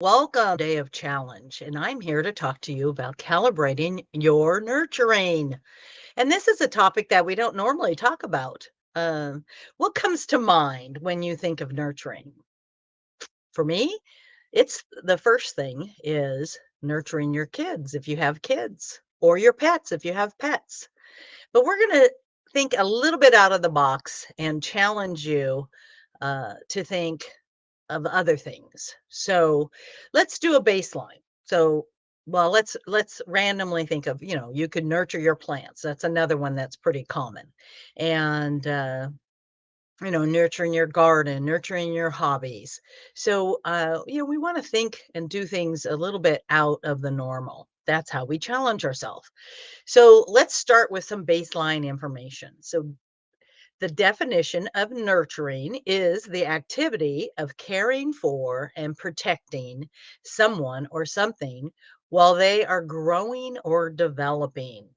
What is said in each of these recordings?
Welcome Day of Challenge, and I'm here to talk to you about calibrating your nurturing. And this is a topic that we don't normally talk about. What comes to mind when you think of nurturing? For me, it's the first thing is nurturing your kids if you have kids, or your pets if you have pets. But we're going to think a little bit out of the box and challenge you to think of other things. So let's do a baseline. So well, let's randomly think of, you could nurture your plants. That's another one that's pretty common. And nurturing your garden, nurturing your hobbies. So we want to think and do things a little bit out of the normal. That's how we challenge ourselves. So let's start with some baseline information. So the definition of nurturing is the activity of caring for and protecting someone or something while they are growing or developing.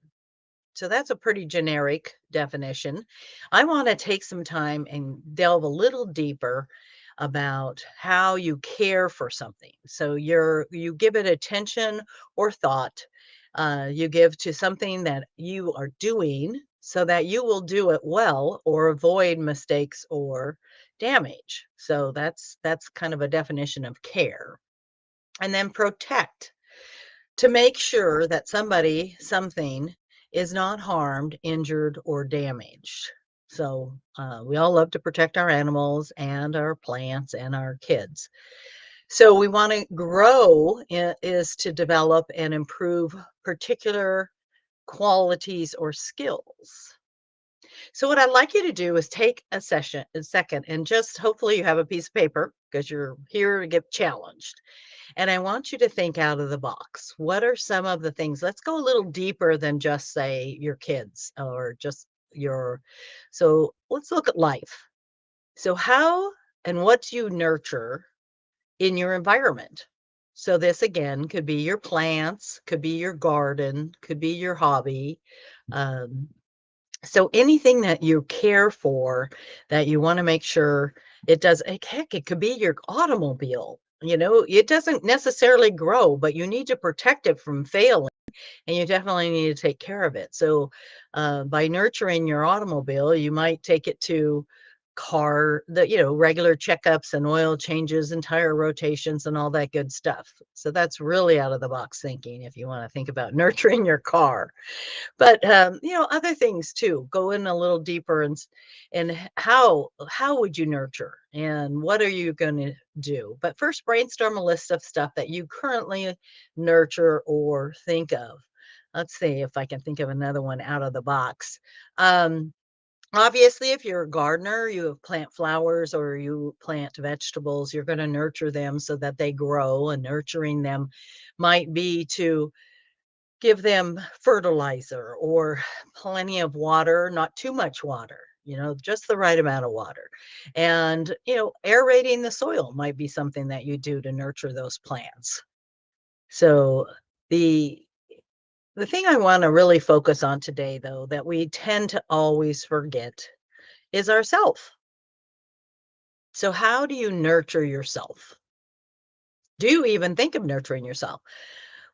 So that's a pretty generic definition. I want to take some time and delve a little deeper about how you care for something. So you give it attention or thought. You give to something that you are doing so that you will do it well or avoid mistakes or damage. So that's kind of a definition of care. And then protect, to make sure that something is not harmed, injured, or damaged. So we all love to protect our animals and our plants and our kids. So we want to grow is to develop and improve particular qualities or skills. So what I'd like you to do is take a second, and just hopefully you have a piece of paper because you're here to get challenged. And I want you to think out of the box. What are some of the things? Let's go a little deeper than just say your kids or just your. So let's look at life. So, how and what do you nurture in your environment? So, this again could be your plants, could be your garden, could be your hobby. Um, so, anything that you care for that you want to make sure it does, heck, it could be your automobile. It doesn't necessarily grow, but you need to protect it from failing, and you definitely need to take care of it. So, by nurturing your automobile, you might take it to regular checkups and oil changes and tire rotations and all that good stuff. So that's really out of the box thinking if you want to think about nurturing your car. But other things too. Go in a little deeper and how would you nurture and what are you going to do? But first, brainstorm a list of stuff that you currently nurture or think of. Let's see if I can think of another one out of the box. Um, Obviously, if you're a gardener, you plant flowers or you plant vegetables, you're going to nurture them so that they grow. And nurturing them might be to give them fertilizer or plenty of water, not too much water, just the right amount of water. And, aerating the soil might be something that you do to nurture those plants. So the the thing I want to really focus on today, though, that we tend to always forget is ourself. So how do you nurture yourself? Do you even think of nurturing yourself?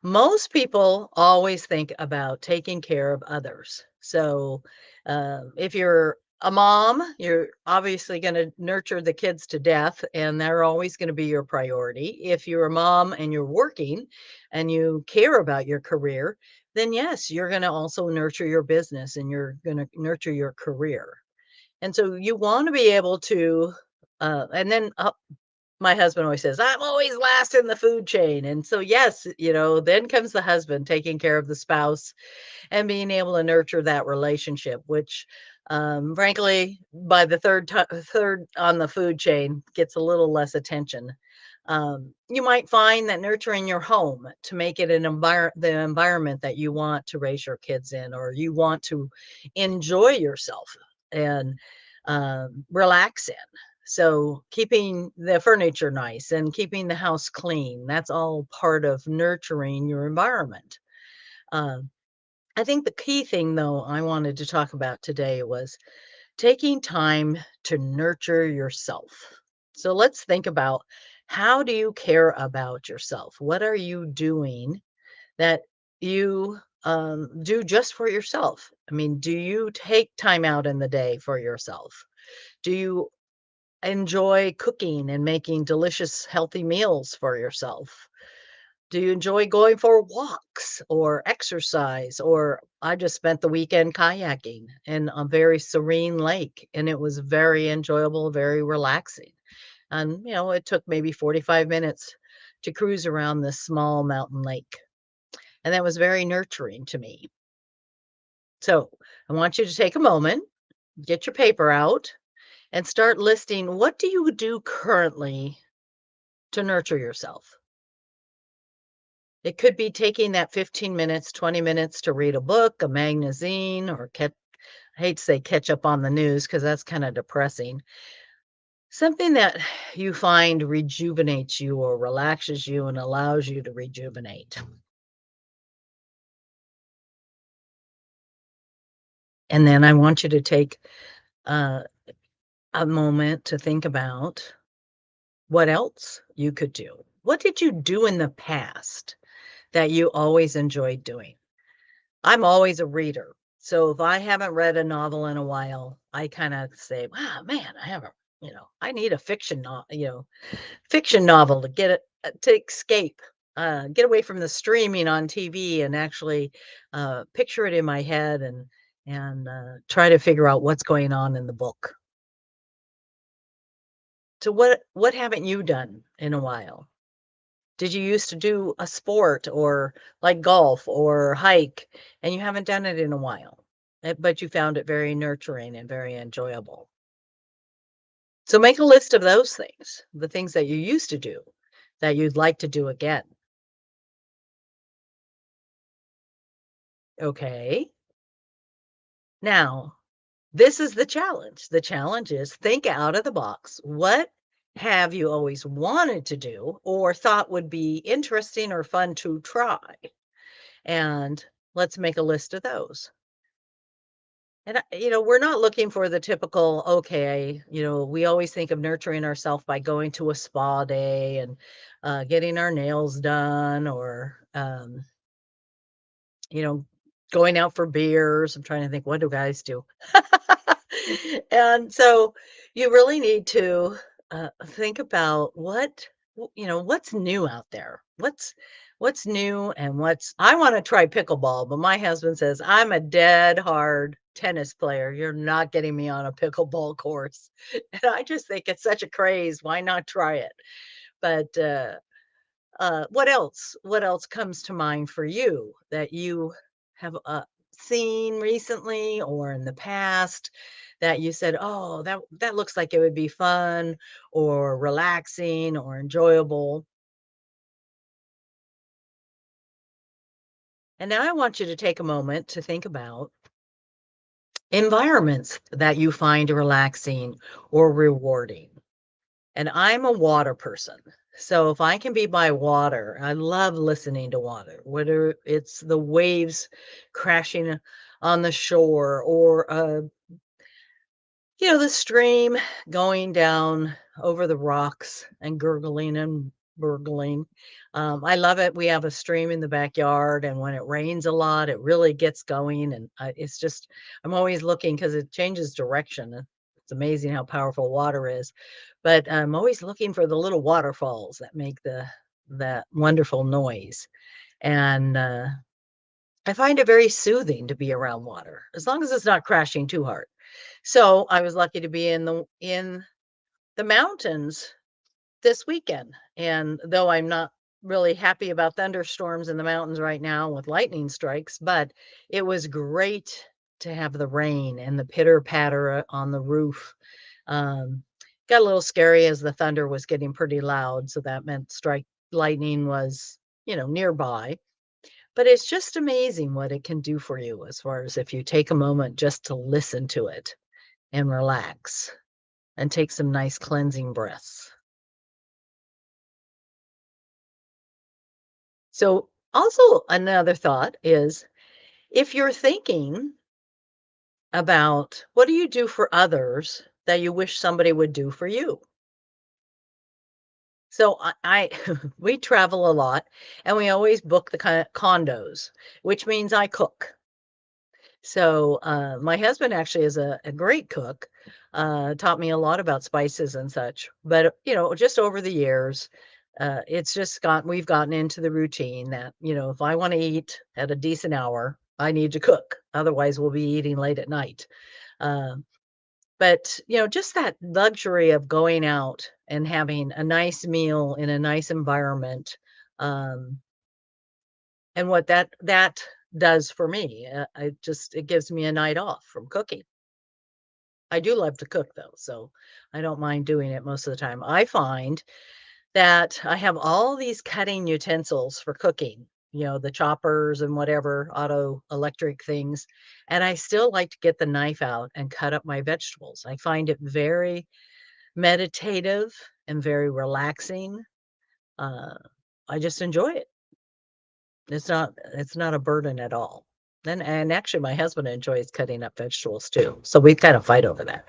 Most people always think about taking care of others. So, if you're a mom, you're obviously going to nurture the kids to death, and they're always going to be your priority. If you're a mom and you're working and you care about your career, then yes, you're going to also nurture your business and you're going to nurture your career. And so you want to be able to, and then my husband always says, I'm always last in the food chain. And so, yes, then comes the husband taking care of the spouse and being able to nurture that relationship, which, frankly, by the third on the food chain gets a little less attention. You might find that nurturing your home to make it the environment that you want to raise your kids in, or you want to enjoy yourself and relax in. So keeping the furniture nice and keeping the house clean, that's all part of nurturing your environment. Um, I think the key thing, though, I wanted to talk about today was taking time to nurture yourself. So let's think about How do you care about yourself? What are you doing that you do just for yourself? I mean, do you take time out in the day for yourself? Do you enjoy cooking and making delicious, healthy meals for yourself? Do you enjoy going for walks or exercise? Or I just spent the weekend kayaking in a very serene lake, and it was very enjoyable, very relaxing. And, it took maybe 45 minutes to cruise around this small mountain lake. And that was very nurturing to me. So I want you to take a moment, get your paper out, and start listing what do you do currently to nurture yourself? It could be taking that 15 minutes, 20 minutes to read a book, a magazine, or I hate to say catch up on the news because that's kind of depressing. Something that you find rejuvenates you or relaxes you and allows you to rejuvenate. And then I want you to take uh, a moment to think about what else you could do. What did you do in the past that you always enjoyed doing? I'm always a reader. So if I haven't read a novel in a while, I kind of say, "Wow, man, I haven't, I need a fiction novel to get it to escape, get away from the streaming on TV and actually picture it in my head and try to figure out what's going on in the book." So what haven't you done in a while? Did you used to do a sport or like golf or hike and you haven't done it in a while, but you found it very nurturing and very enjoyable? So make a list of those things, the things that you used to do that you'd like to do again. Okay. Now, this is the challenge. The challenge is think out of the box. What have you always wanted to do or thought would be interesting or fun to try? And let's make a list of those. And, we're not looking for the typical, okay, we always think of nurturing ourselves by going to a spa day and getting our nails done or, you know, going out for beers. I'm trying to think, what do guys do? And so you really need to think about what's new out there. What's new and I want to try pickleball, but my husband says I'm a dead hard tennis player. You're not getting me on a pickleball course. And I just think it's such a craze. Why not try it? But what else comes to mind for you that you have, seen recently or in the past that you said, "Oh, that looks like it would be fun or relaxing or enjoyable?" And now I want you to take a moment to think about environments that you find relaxing or rewarding. And I'm a water person. So if I can be by water, I love listening to water, whether it's the waves crashing on the shore or the stream going down over the rocks and gurgling and burgling. I love it. We have a stream in the backyard, and when it rains a lot, it really gets going. And it's just, I'm always looking because it changes direction. It's amazing how powerful water is. But I'm always looking for the little waterfalls that make that wonderful noise. And I find it very soothing to be around water, as long as it's not crashing too hard. So, I was lucky to be in the mountains this weekend, and though I'm not really happy about thunderstorms in the mountains right now with lightning strikes, but it was great to have the rain and the pitter patter on the roof. Um, got a little scary as the thunder was getting pretty loud, so that meant strike lightning was, nearby. But it's just amazing what it can do for you as far as if you take a moment just to listen to it and relax and take some nice cleansing breaths. So, also another thought is if you're thinking about what do you do for others that you wish somebody would do for you? So I we travel a lot, and we always book the condos, which means I cook. So, my husband actually is a great cook, taught me a lot about spices and such. But, just over the years, it's just we've gotten into the routine that, if I want to eat at a decent hour, I need to cook. Otherwise, we'll be eating late at night. Um, but, just that luxury of going out and having a nice meal in a nice environment, um, and what that does for me, it gives me a night off from cooking. I do love to cook though, so I don't mind doing it most of the time. I find that I have all these cutting utensils for cooking, the choppers and whatever auto electric things, and I still like to get the knife out and cut up my vegetables. I find it very meditative and very relaxing. Uh, I just enjoy it. It's not a burden at all. And actually my husband enjoys cutting up vegetables too. So we kind of fight over that.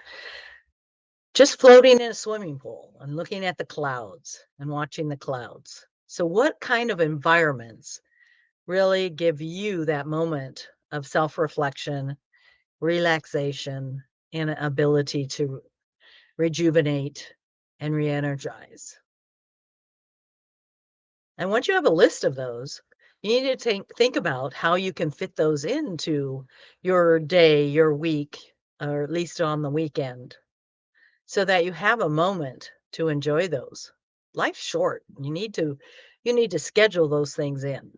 Just floating in a swimming pool and looking at the clouds and watching the clouds. So what kind of environments really give you that moment of self-reflection, relaxation, and ability to rejuvenate and re-energize? And once you have a list of those, you need to think about how you can fit those into your day, your week, or at least on the weekend, so that you have a moment to enjoy those. Life's short. You need to schedule those things in.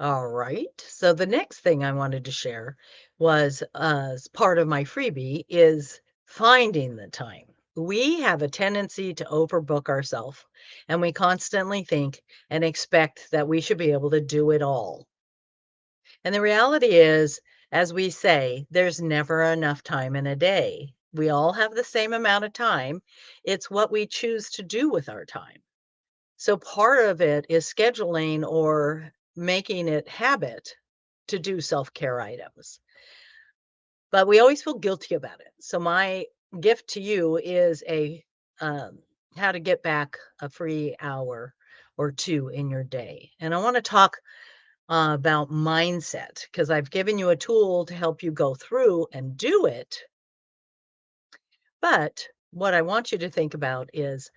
All right. So the next thing I wanted to share was as part of my freebie is finding the time. We have a tendency to overbook ourselves, and we constantly think and expect that we should be able to do it all. And the reality is, as we say, there's never enough time in a day. We all have the same amount of time. It's what we choose to do with our time. So part of it is scheduling or making it habit to do self-care items. But we always feel guilty about it. So my gift to you is a um, how to get back a free hour or two in your day. And I want to talk about mindset because I've given you a tool to help you go through and do it. But what I want you to think about is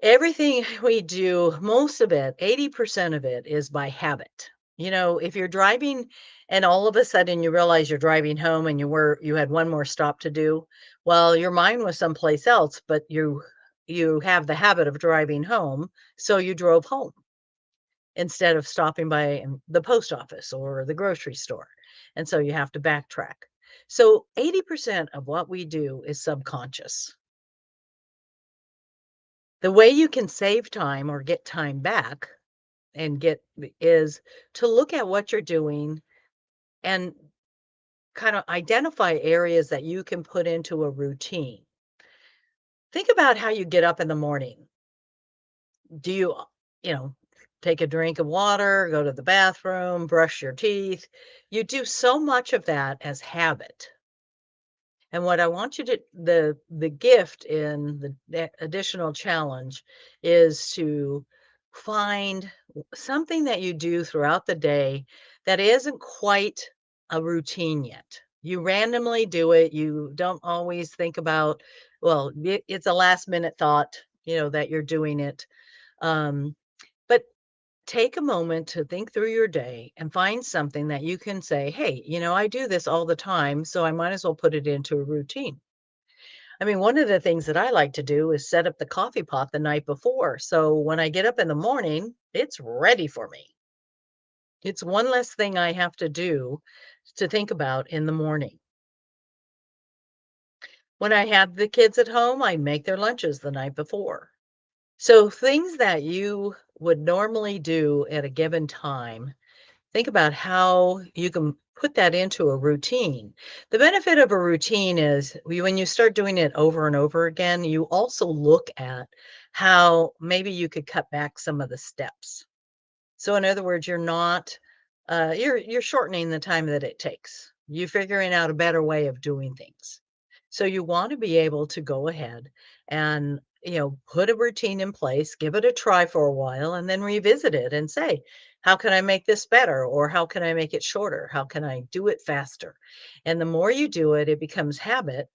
everything we do, most of it, 80% of it is by habit. If you're driving and all of a sudden you realize you're driving home and you had one more stop to do, well, your mind was someplace else, but you have the habit of driving home, so you drove home instead of stopping by the post office or the grocery store. And so you have to backtrack. So 80% of what we do is subconscious. The way you can save time or get time back and get is to look at what you're doing and kind of identify areas that you can put into a routine. Think about how you get up in the morning. Do you, you know, take a drink of water, go to the bathroom, brush your teeth? You do so much of that as habit. And what I want you to the gift in the additional challenge is to find something that you do throughout the day that isn't quite a routine yet. You randomly do it. You don't always think about, well, it's a last minute thought, that you're doing it. Um, but take a moment to think through your day and find something that you can say, hey, I do this all the time, so I might as well put it into a routine. I mean, one of the things that I like to do is set up the coffee pot the night before. So when I get up in the morning, it's ready for me. It's one less thing I have to do to think about in the morning. When I have the kids at home, I make their lunches the night before. So things that you would normally do at a given time, think about how you can put that into a routine. The benefit of a routine is when you start doing it over and over again, you also look at how maybe you could cut back some of the steps. So in other words, you're shortening the time that it takes. You're figuring out a better way of doing things. So you want to be able to go ahead and, put a routine in place, give it a try for a while, and then revisit it and say, how can I make this better? Or how can I make it shorter? How can I do it faster? And the more you do it, it becomes habit.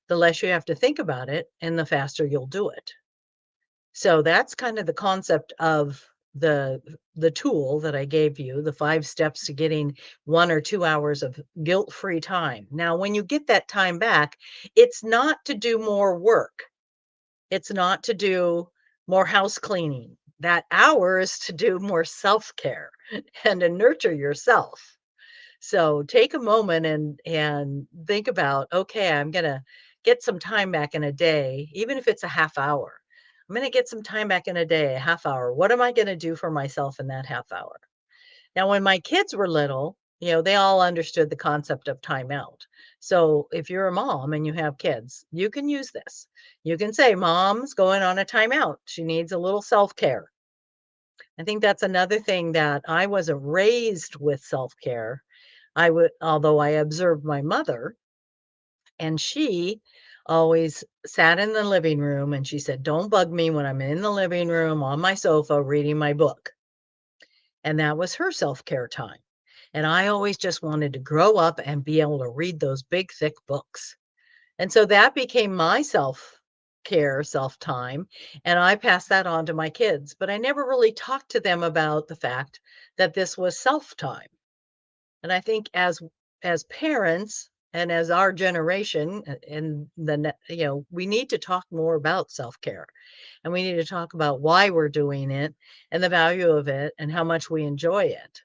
The less you have to think about it, and the faster you'll do it. So that's kind of the concept of the tool that I gave you, the 5 steps to getting 1 or 2 hours of guilt-free time. Now, when you get that time back, it's not to do more work. It's not to do more house cleaning. That hour is to do more self-care and to nurture yourself. So take a moment and think about, okay, I'm gonna get some time back in a day, even if it's a half hour. I'm gonna get some time back in a day, a half hour. What am I gonna do for myself in that half hour? Now, when my kids were little, they all understood the concept of timeout. So if you're a mom and you have kids, you can use this. You can say, Mom's going on a timeout. She needs a little self care. I think that's another thing that I wasn't raised with self care. Although I observed my mother, and she always sat in the living room and she said, don't bug me when I'm in the living room on my sofa reading my book. And that was her self care time. And I always just wanted to grow up and be able to read those big, thick books. And so that became my self care, self time. And I passed that on to my kids. But I never really talked to them about the fact that this was self time. And I think as parents and as our generation and we need to talk more about self-care, and we need to talk about why we're doing it and the value of it and how much we enjoy it.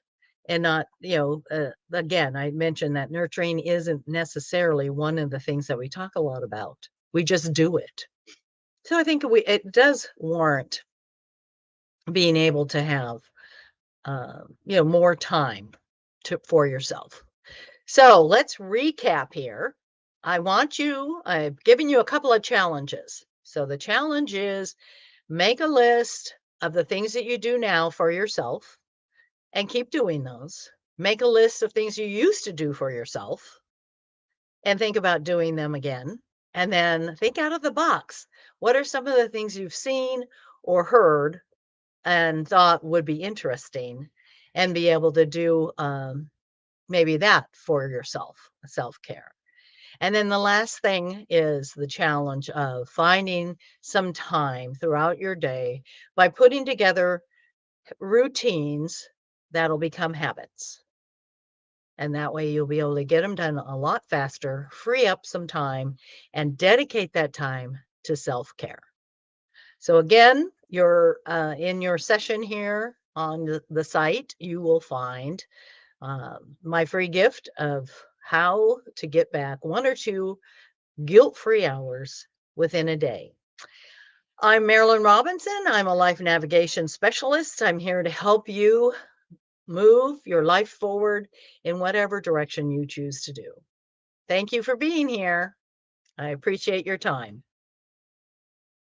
And not, again, I mentioned that nurturing isn't necessarily one of the things that we talk a lot about. We just do it. So I think it does warrant being able to have more time for yourself. So let's recap here. I've given you a couple of challenges. So the challenge is make a list of the things that you do now for yourself and keep doing those. Make a list of things you used to do for yourself and think about doing them again. And then think out of the box. What are some of the things you've seen or heard and thought would be interesting, and be able to do maybe that for yourself, self-care. And then the last thing is the challenge of finding some time throughout your day by putting together routines that'll become habits. And that way you'll be able to get them done a lot faster, free up some time, and dedicate that time to self-care. So again, you're in your session here on the site, you will find my free gift of how to get back 1 or 2 guilt-free hours within a day. I'm Marilyn Robinson. I'm a life navigation specialist. I'm here to help you move your life forward in whatever direction you choose to do. Thank you for being here. I appreciate your time.